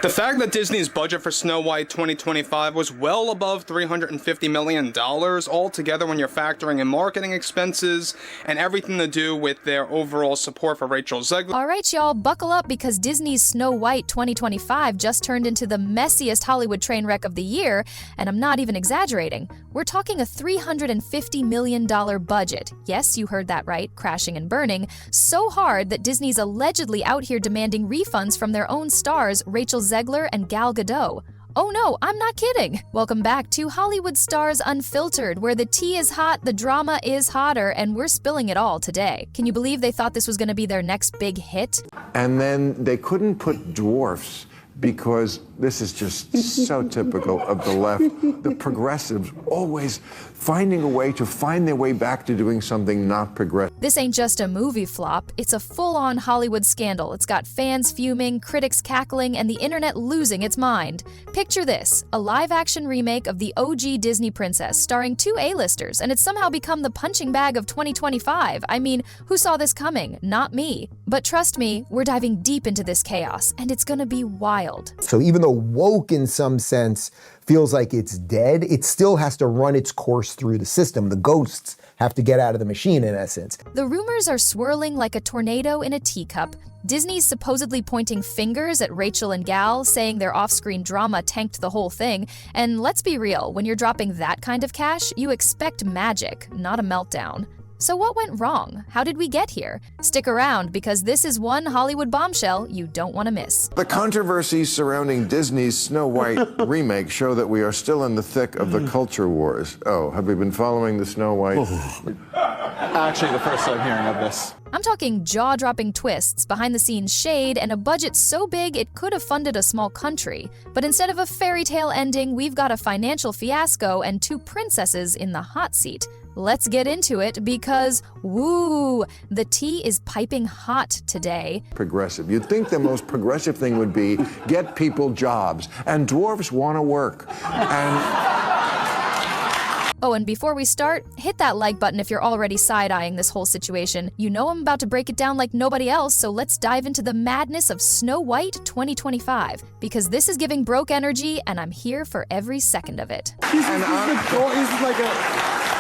The fact that Disney's budget for Snow White 2025 was well above $350 million altogether when you're factoring in marketing expenses and everything to do with their overall support for Rachel Zegler. All right, y'all, buckle up because Disney's Snow White 2025 just turned into the messiest Hollywood train wreck of the year, and I'm not even exaggerating. We're talking a $350 million budget. Yes, you heard that right, crashing and burning, so hard that Disney's allegedly out here demanding refunds from their own stars, Rachel Zegler and Gal Gadot. Oh no, I'm not kidding! Welcome back to Hollywood Stars Unfiltered, where the tea is hot, the drama is hotter, and we're spilling it all today. Can you believe they thought this was going to be their next big hit? And then they couldn't put dwarfs because this is just so typical of the left. The progressives always finding a way to find their way back to doing something not progressive. This ain't just a movie flop, it's a full-on Hollywood scandal. It's got fans fuming, critics cackling, and the internet losing its mind. Picture this, a live-action remake of the OG Disney princess starring two A-listers, and it's somehow become the punching bag of 2025. I mean, who saw this coming? Not me. But trust me, we're diving deep into this chaos, and it's gonna be wild. So even though woke in some sense feels like it's dead, it still has to run its course through the system. The ghosts have to get out of the machine in essence. The rumors are swirling like a tornado in a teacup. Disney's supposedly pointing fingers at Rachel and Gal, saying their off-screen drama tanked the whole thing. And let's be real, when you're dropping that kind of cash, you expect magic, not a meltdown. So what went wrong? How did we get here? Stick around because this is one Hollywood bombshell you don't want to miss. The controversies surrounding Disney's Snow White remake show that we are still in the thick of the culture wars. Oh, have we been following the Snow White? Actually, the first time hearing of this. I'm talking jaw-dropping twists, behind-the-scenes shade, and a budget so big it could have funded a small country. But instead of a fairy tale ending, we've got a financial fiasco and two princesses in the hot seat. Let's get into it because, woo, the tea is piping hot today. Progressive. You'd think the most progressive thing would be get people jobs, and dwarves want to work. Oh, and before we start, hit that like button if you're already side-eyeing this whole situation. You know I'm about to break it down like nobody else, so let's dive into the madness of Snow White 2025. Because this is giving broke energy, and I'm here for every second of it. This is like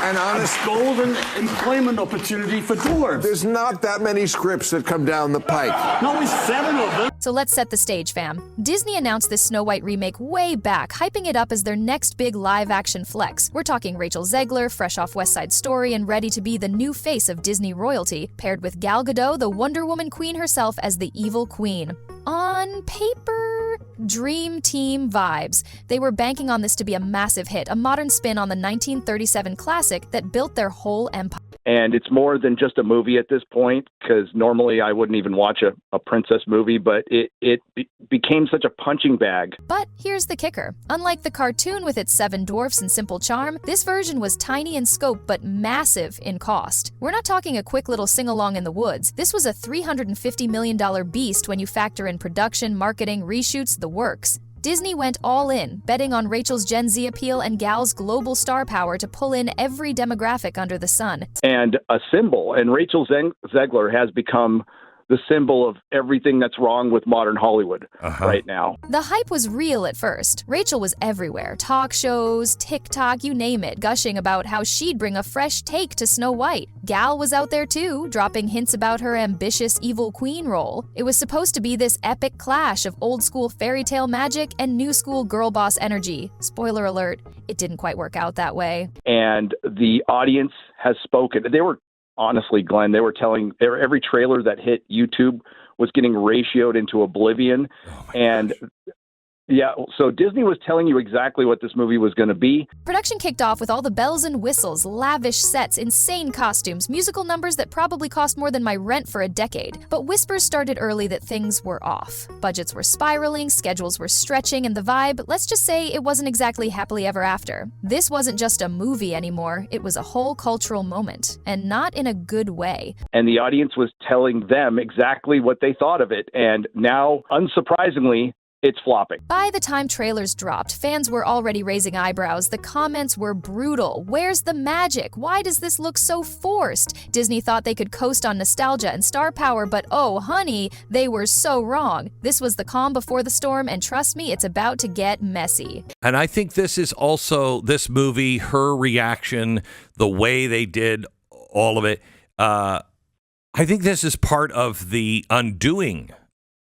an honest golden employment opportunity for dwarves. There's not that many scripts that come down the pike. No, it's 7 of them. So let's set the stage, fam. Disney announced this Snow White remake way back, hyping it up as their next big live-action flex. We're talking Rachel Zegler, fresh off West Side Story and ready to be the new face of Disney royalty, paired with Gal Gadot, the Wonder Woman queen herself, as the evil queen. On paper, dream team vibes. They were banking on this to be a massive hit, a modern spin on the 1937 classic that built their whole empire. And it's more than just a movie at this point, because normally I wouldn't even watch a princess movie, but it became such a punching bag. But here's the kicker. Unlike the cartoon with its 7 dwarfs and simple charm, this version was tiny in scope but massive in cost. We're not talking a quick little sing-along in the woods. This was a $350 million beast when you factor in production, marketing, reshoots, the works. Disney went all in, betting on Rachel's Gen Z appeal and Gal's global star power to pull in every demographic under the sun. And a symbol, and Rachel Zegler has become the symbol of everything that's wrong with modern Hollywood right now. The hype was real at first. Rachel was everywhere. Talk shows, TikTok, you name it, gushing about how she'd bring a fresh take to Snow White. Gal was out there too, dropping hints about her ambitious evil queen role. It was supposed to be this epic clash of old school fairy tale magic and new school girl boss energy. Spoiler alert, it didn't quite work out that way. And the audience has spoken. Honestly, Glenn, they were telling every trailer that hit YouTube was getting ratioed into oblivion. And yeah, so Disney was telling you exactly what this movie was going to be. Production kicked off with all the bells and whistles, lavish sets, insane costumes, musical numbers that probably cost more than my rent for a decade. But whispers started early that things were off. Budgets were spiraling, schedules were stretching, and the vibe, let's just say it wasn't exactly happily ever after. This wasn't just a movie anymore, it was a whole cultural moment, and not in a good way. And the audience was telling them exactly what they thought of it. And now, unsurprisingly, it's flopping. By the time trailers dropped, fans were already raising eyebrows. The comments were brutal. Where's the magic? Why does this look so forced? Disney thought they could coast on nostalgia and star power, but oh honey, they were so wrong. This was the calm before the storm, and trust me, it's about to get messy. And I think this is also, this movie, her reaction, the way they did all of it, I think this is part of the undoing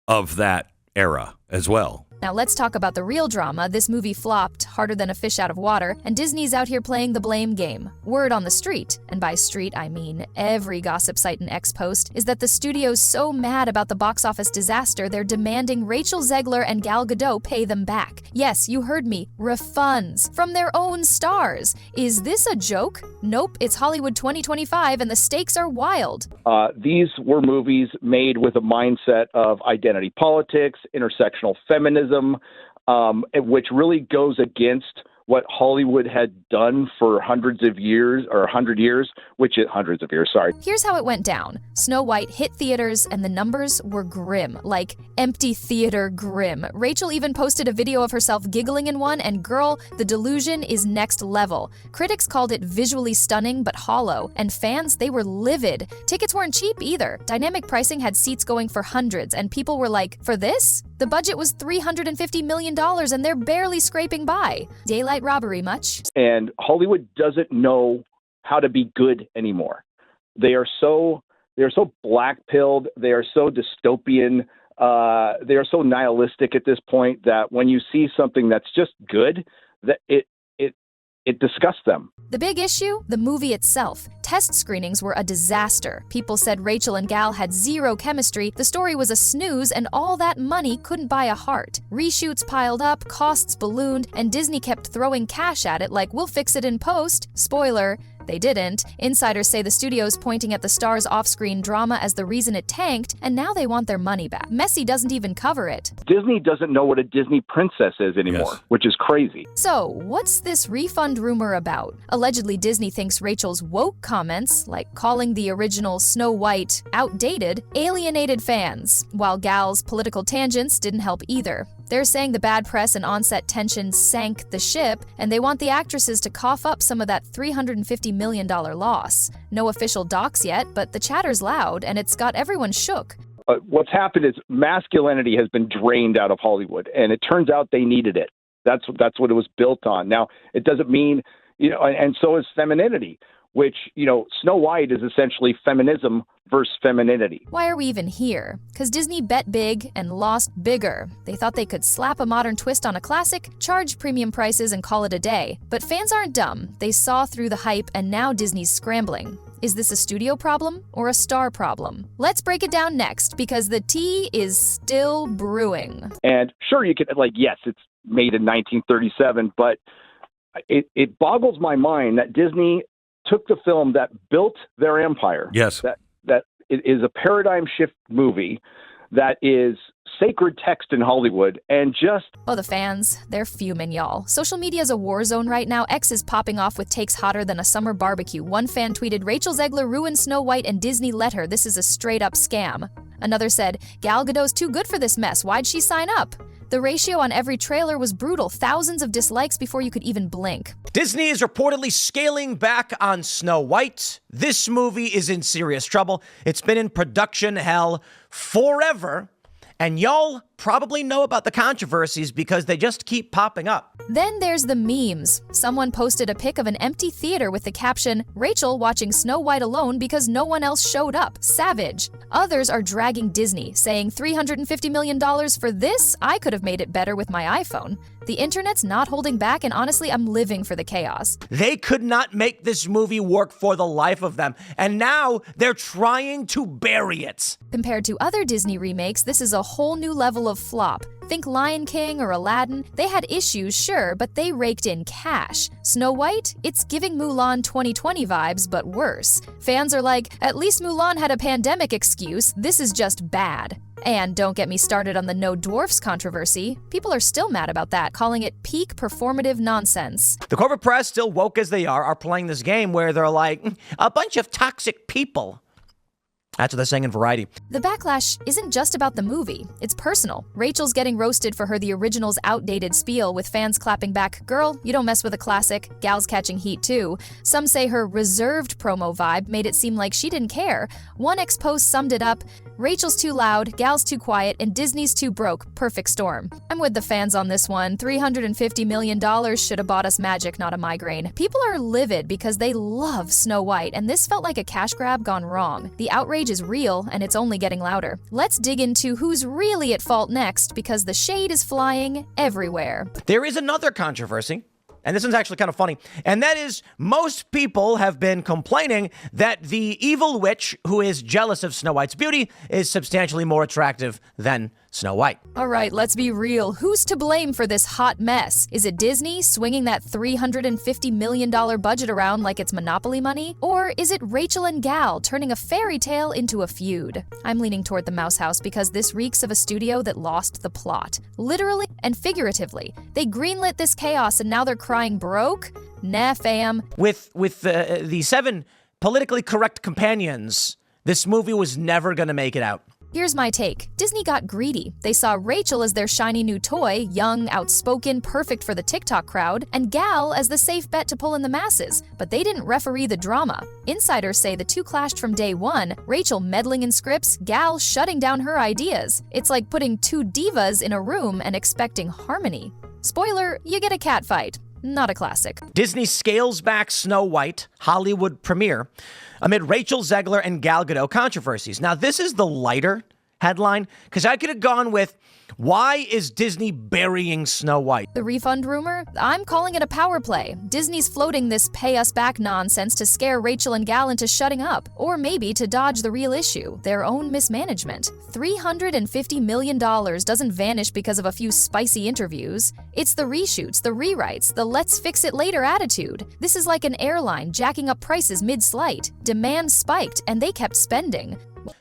of that era as well. Now let's talk about the real drama. This movie flopped harder than a fish out of water, and Disney's out here playing the blame game. Word on the street, and by street I mean every gossip site and X-Post, is that the studio's so mad about the box office disaster they're demanding Rachel Zegler and Gal Gadot pay them back. Yes, you heard me, refunds from their own stars. Is this a joke? Nope, it's Hollywood 2025 and the stakes are wild. These were movies made with a mindset of identity politics, intersectional feminism, which really goes against what Hollywood had done for hundreds of years, sorry. Here's how it went down. Snow White hit theaters and the numbers were grim, like empty theater grim. Rachel even posted a video of herself giggling in one, and girl, the delusion is next level. Critics called it visually stunning but hollow, and fans, they were livid. Tickets weren't cheap either. Dynamic pricing had seats going for hundreds, and people were like, for this? The budget was $350 million and they're barely scraping by. Daylight robbery much? And Hollywood doesn't know how to be good anymore. They are so black-pilled. They are so dystopian. They are so nihilistic at this point that when you see something that's just good, that it disgusts them. The big issue? The movie itself. Test screenings were a disaster. People said Rachel and Gal had zero chemistry, the story was a snooze, and all that money couldn't buy a heart. Reshoots piled up, costs ballooned, and Disney kept throwing cash at it like, we'll fix it in post. Spoiler, they didn't. Insiders say the studio's pointing at the star's off-screen drama as the reason it tanked, and now they want their money back. Messy doesn't even cover it. Disney doesn't know what a Disney princess is anymore, Yes. which is crazy. So, what's this refund rumor about? Allegedly, Disney thinks Rachel's woke comments, like calling the original Snow White outdated, alienated fans, while Gal's political tangents didn't help either. They're saying the bad press and on-set tension sank the ship, and they want the actresses to cough up some of that $350 million loss. No official docs yet, but the chatter's loud, and it's got everyone shook. What's happened is masculinity has been drained out of Hollywood, and it turns out they needed it. That's what it was built on. Now, it doesn't mean, and so is femininity, which, Snow White is essentially feminism versus femininity. Why are we even here? Because Disney bet big and lost bigger. They thought they could slap a modern twist on a classic, charge premium prices, and call it a day. But fans aren't dumb. They saw through the hype, and now Disney's scrambling. Is this a studio problem or a star problem? Let's break it down next, because the tea is still brewing. And sure, you could, yes, it's made in 1937, but it boggles my mind that Disney took the film that built their empire. Yes. That it is a paradigm shift movie that is sacred text in Hollywood and just... Oh, the fans, they're fuming, y'all. Social media's a war zone right now. X is popping off with takes hotter than a summer barbecue. One fan tweeted, Rachel Zegler ruined Snow White and Disney let her. This is a straight up scam. Another said, Gal Gadot's too good for this mess. Why'd she sign up? The ratio on every trailer was brutal. Thousands of dislikes before you could even blink. Disney is reportedly scaling back on Snow White. This movie is in serious trouble. It's been in production hell forever. And y'all probably know about the controversies because they just keep popping up. Then there's the memes. Someone posted a pic of an empty theater with the caption, Rachel watching Snow White alone because no one else showed up. Savage. Others are dragging Disney, saying $350 million for this? I could have made it better with my iPhone. The internet's not holding back, and honestly, I'm living for the chaos. They could not make this movie work for the life of them, and now they're trying to bury it. Compared to other Disney remakes, this is a whole new level of flop. Think Lion King or Aladdin. They had issues, sure, but they raked in cash. Snow White? It's giving Mulan 2020 vibes, but worse. Fans are like, at least Mulan had a pandemic excuse. This is just bad. And don't get me started on the no dwarfs controversy. People are still mad about that, calling it peak performative nonsense. The corporate press, still woke as they are playing this game where they're like, a bunch of toxic people. That's what they're saying in Variety. The backlash isn't just about the movie. It's personal. Rachel's getting roasted for her the original's outdated spiel, with fans clapping back, "Girl, you don't mess with a classic." Gal's catching heat too. Some say her reserved promo vibe made it seem like she didn't care. One ex-post summed it up, "Rachel's too loud, Gal's too quiet, and Disney's too broke. Perfect storm." I'm with the fans on this one. $350 million should have bought us magic, not a migraine. People are livid because they love Snow White, and this felt like a cash grab gone wrong. The outrage is real, and it's only getting louder. Let's dig into who's really at fault next, because the shade is flying everywhere. There is another controversy, and this one's actually kind of funny, and that is most people have been complaining that the evil witch who is jealous of Snow White's beauty is substantially more attractive than Snow White. All right, let's be real. Who's to blame for this hot mess? Is it Disney swinging that $350 million budget around like it's Monopoly money? Or is it Rachel and Gal turning a fairy tale into a feud? I'm leaning toward the Mouse House because this reeks of a studio that lost the plot. Literally and figuratively. They greenlit this chaos and now they're crying broke? Nah, fam. With the 7 politically correct companions, this movie was never going to make it out. Here's my take. Disney got greedy. They saw Rachel as their shiny new toy, young, outspoken, perfect for the TikTok crowd, and Gal as the safe bet to pull in the masses. But they didn't referee the drama. Insiders say the two clashed from day one, Rachel meddling in scripts, Gal shutting down her ideas. It's like putting two divas in a room and expecting harmony. Spoiler, you get a catfight. Not a classic. Disney scales back Snow White Hollywood premiere amid Rachel Zegler and Gal Gadot controversies. Now, this is the lighter headline, because I could have gone with, why is Disney burying Snow White? The refund rumor? I'm calling it a power play. Disney's floating this pay us back nonsense to scare Rachel and Gal into shutting up, or maybe to dodge the real issue, their own mismanagement. $350 million doesn't vanish because of a few spicy interviews. It's the reshoots, the rewrites, the let's fix it later attitude. This is like an airline jacking up prices mid-flight. Demand spiked, and they kept spending.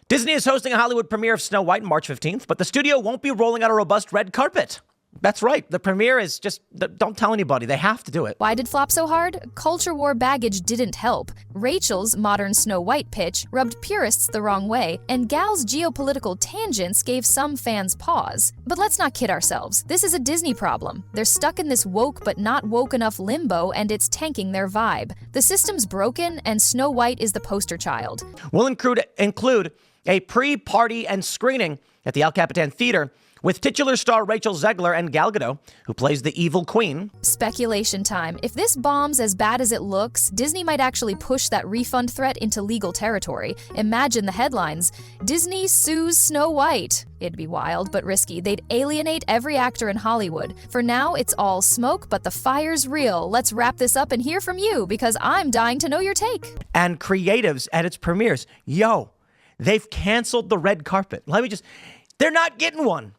Disney is hosting a Hollywood premiere of Snow White on March 15th, but the studio won't be rolling out a robust red carpet. That's right. The premiere is just, don't tell anybody. They have to do it. Why did flop so hard? Culture war baggage didn't help. Rachel's modern Snow White pitch rubbed purists the wrong way, and Gal's geopolitical tangents gave some fans pause. But let's not kid ourselves. This is a Disney problem. They're stuck in this woke but not woke enough limbo, and it's tanking their vibe. The system's broken, and Snow White is the poster child. We'll include a pre-party and screening at the El Capitan Theater with titular star Rachel Zegler and Gal Gadot, who plays the evil queen. Speculation time. If this bombs as bad as it looks, Disney might actually push that refund threat into legal territory. Imagine the headlines. Disney sues Snow White. It'd be wild, but risky. They'd alienate every actor in Hollywood. For now, it's all smoke, but the fire's real. Let's wrap this up and hear from you, because I'm dying to know your take. And creatives at its premieres. Yo, they've canceled the red carpet. They're not getting one.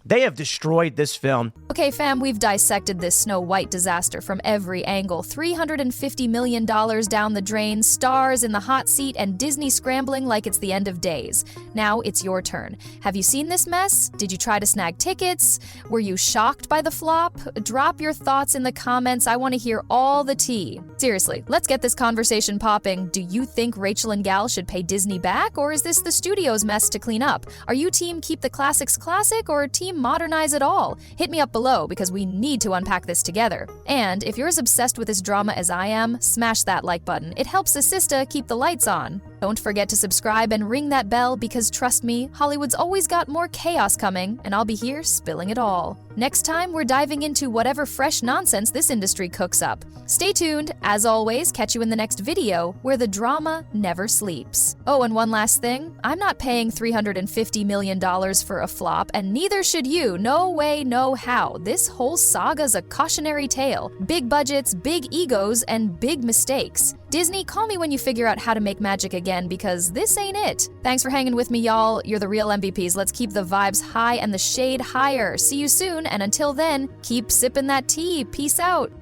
They have destroyed this film. Okay, fam, we've dissected this Snow White disaster from every angle. $350 million down the drain, stars in the hot seat, and Disney scrambling like it's the end of days. Now it's your turn. Have you seen this mess? Did you try to snag tickets? Were you shocked by the flop? Drop your thoughts in the comments. I want to hear all the tea. Seriously, let's get this conversation popping. Do you think Rachel and Gal should pay Disney back, or is this the studio's mess to clean up? Are you team keep the classics classic, or team modernize it all? Hit me up below, because we need to unpack this together. And if you're as obsessed with this drama as I am, smash that like button. It helps a sister keep the lights on. Don't forget to subscribe and ring that bell, because trust me, Hollywood's always got more chaos coming, and I'll be here spilling it all. Next time, we're diving into whatever fresh nonsense this industry cooks up. Stay tuned. As always, catch you in the next video, where the drama never sleeps. Oh, and one last thing. I'm not paying $350 million for a flop, and neither should you. No way, no how. This whole saga's a cautionary tale. Big budgets, big egos, and big mistakes. Disney, call me when you figure out how to make magic again, because this ain't it. Thanks for hanging with me, y'all. You're the real MVPs. Let's keep the vibes high and the shade higher. See you soon, and until then, keep sipping that tea. Peace out.